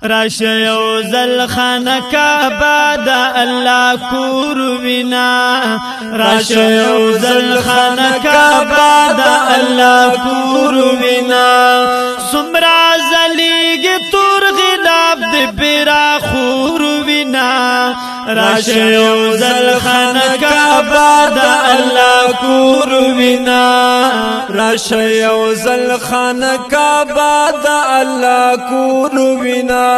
راشه یو زل خانه کعبه دا الله کور وینا راشه یو زل خانه کعبه دا الله کور وینا سمرا زلیگ تور غلاب دی پیرا خور وینا راشه یو زل خانه کعبه دا الله کور وینا راشه یو زل خانه کعبه دا الله کور وینا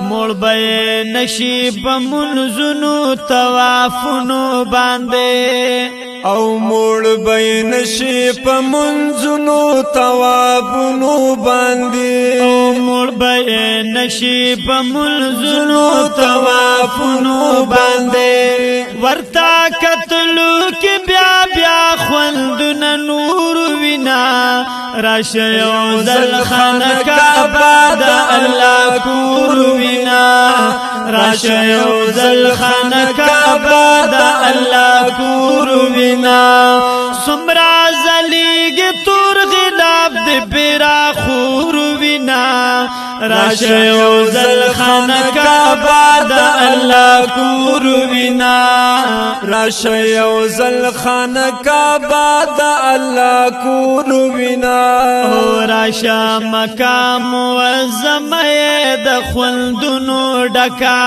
موڑ بے نشیب منزنو توافنو باندے او موڑ بے نشیب منزنو توافنو باندے او موڑ بے نشیب منزنو توافنو باندے ورتا قتلو کی بیا بیا خوندن نور وینا راشه یو زل خانه کعبه دا الله کور وینا راشه یو زل خانه کعبه دا الله کور وینا سمرا زلیگ تور غلاب دی پیرا خور وینا راشه یو زل خانه کعبه دا الله کور وینا راشه یو زل خانه کعبه دا الله کور وینا راشه مقام معظم د خوندونو ډکا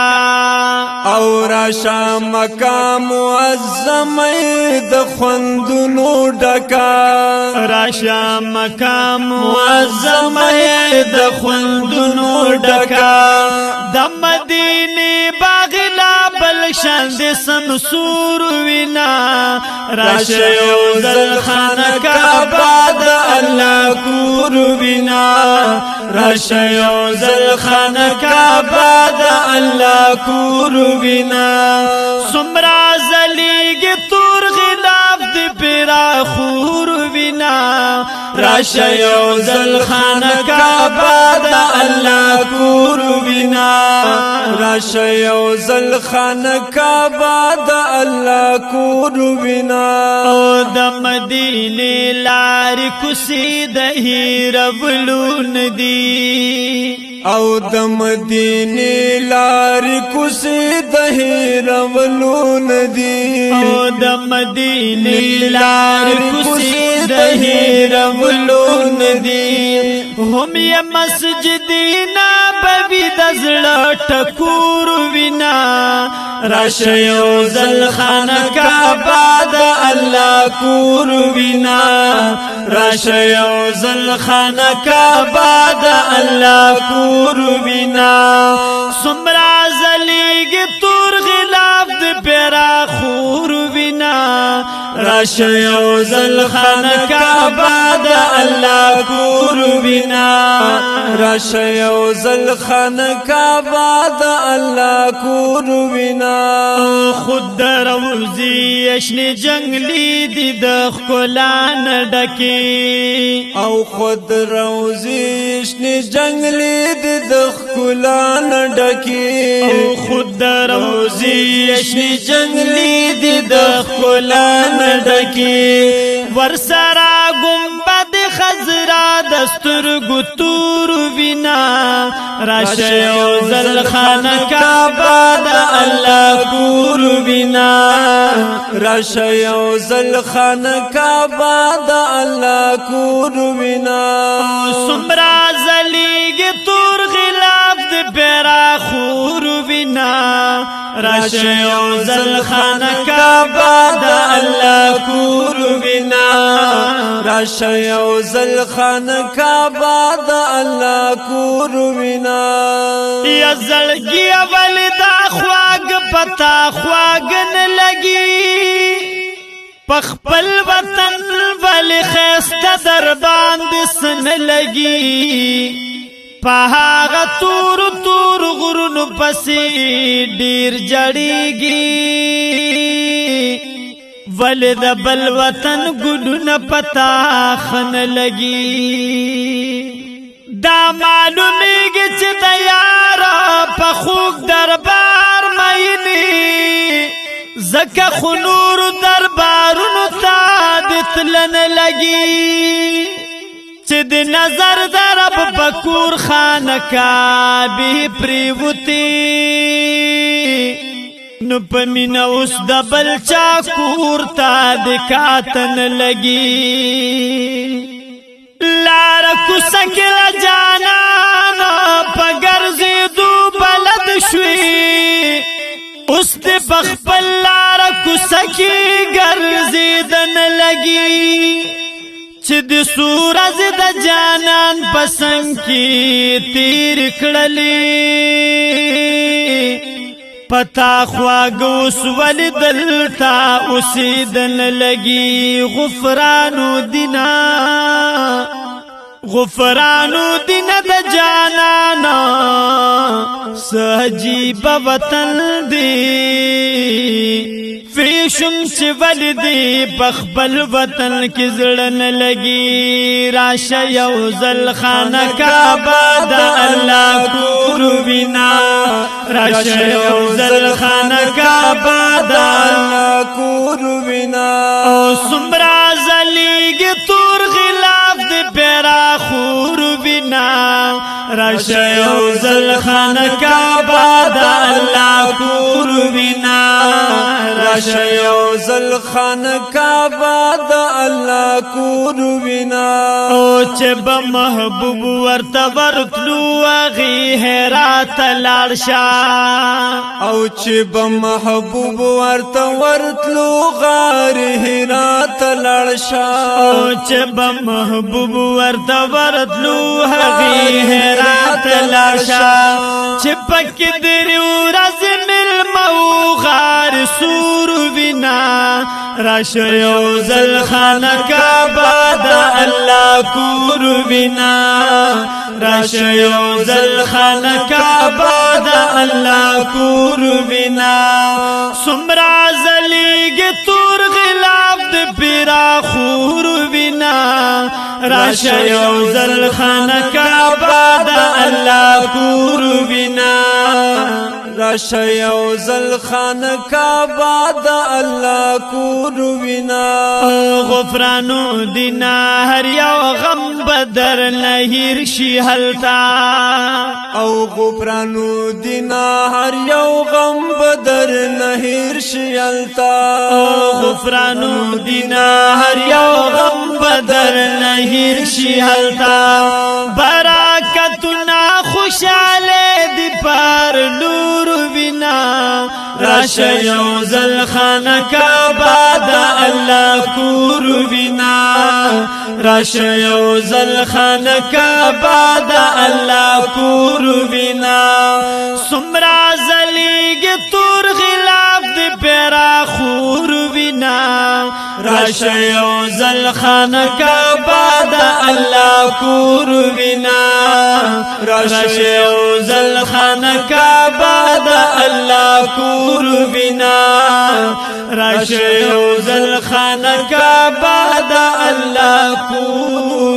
او راشه مقام معظم د خوندونو ډکا راشه مقام معظم د خوندونو ډکا د مدینه باغلا بل شاند سمسور وینا راشه یو زل خانه کعبه د الله کور وینا راشه یو زل خانه کعبه د الله کور وینا سمرا زلیگ تور غلاب دی پیرا خور وینا راشه یو زل خانه کعبه د الله کور وینا راشه یو زل خانه کعبه د الله کور وینا او د مدینه لار کوسی د هیرولون دی او د مدینه لار کوسی د هیرولون دی او د مدینه لار کوسی د هیرولون دی هم یې مسجد نبوی د زړه ټکور وینا راشه یو زل خانه کعبه د الله کور وینا راشه یو زل خانه کعبه د الله کور وینا سمرا زلیگ تور غلاف د پیرا خور وینا راشه یو زل خانه کعبه د الله کور وینا راشه یو زل خانه کعبه د الله کور وینا خود دروزی اشن جنگلی دی د خلان ډکی او خود روزی اشن جنگلی دی د خلان ډکی او خود دروزی اشن جنگلی دی د خلان ډکی ورسرا گنبد خضرا دستور گتور وینا راشه یو زل خانه کعبه د الله کور وینا راشه یو زل خانه کعبه د الله کور وینا سمرا زلیگ تور غلاف د پیرا خور وینا راشه یو زل خانه کعبه د الله کور وینا راشه یو زل خانه کعبه د الله کور وینا یا زړګي ولدا خواګ پتا خواګن لګي پخپل وطن ول خسته در باندې سن لګي پهاغه تور تور غرونو پسې ډیر جړېږي ولد بل وطن ګلونه پتا خن لګي دا معلومیږي چې د یارا په خوږ دربار مینې زکه خو نور دربارونو ته د تلن لګي چې د نظر در رب بکور خانکابه پریوتی نو پمینا اوس د بل چا کور تا د کاتن لګي لار کو سکل جانان پګرزي دو بلد شوي اوس د بخپل لار کو سکی ګرزي دن لګي چې د سورج د جانان پسند کی تیر کړلې پتا خواږو سول دلتا اوسیدن لګي غفرانو دینا د جانانا سجیب وطن دی فیشم چې ولدی بخبل وطن کې زړن لګي راشه یو زل خانه کعبه د الله کور وینا راشه یو زل خانه کعبه د الله کور وینا او سمرا زلیږي تور غلاف د پیرا خور وینا راشه یو زل خانه کعبه د الله کور وینا راشه یو زل خانه کعبه د الله کور وینا او چې به محبوب ورته ورتلو هغې هرات لاړ شه او چې به محبوب ورته ورتلو غار هرات لاړ شه او چې به محبوب ورته ورتلو هغې هرات لاړ شه چې پکې درې ورځې مېلمه و غار سور وینا راشه یو زل خانه کعبه د الله کور وینا راشه یو زل خانه کعبه د الله کور وینا سمرا زلیږي تور غلاف د پیرا خور وینا راشه یو زل خانه کعبه د الله کور وینا راشه یو زل خانه کعبه د الله کور وینا غفرانو دینا هر یو غم بدر نهیر شي هلتا او غفرانو دینا هر یو غم بدر نهیر شي هلتا غفرانو دینا هر یو غم بدر نهیر شي هلتا برکتنا خوشاله دی پر نور وینا راشه یو زل خانه کعبه د الله کور وینا راشه یو زل خانه کعبه د الله کور وینا سمرا زلیږي تور غلاف د پیرا خور وینا راشه یو زل خانه کعبه د الله کور وینا راشه یو زل خانه کعبه د الله کور وینا راشه یو زل خانه کعبه د الله کور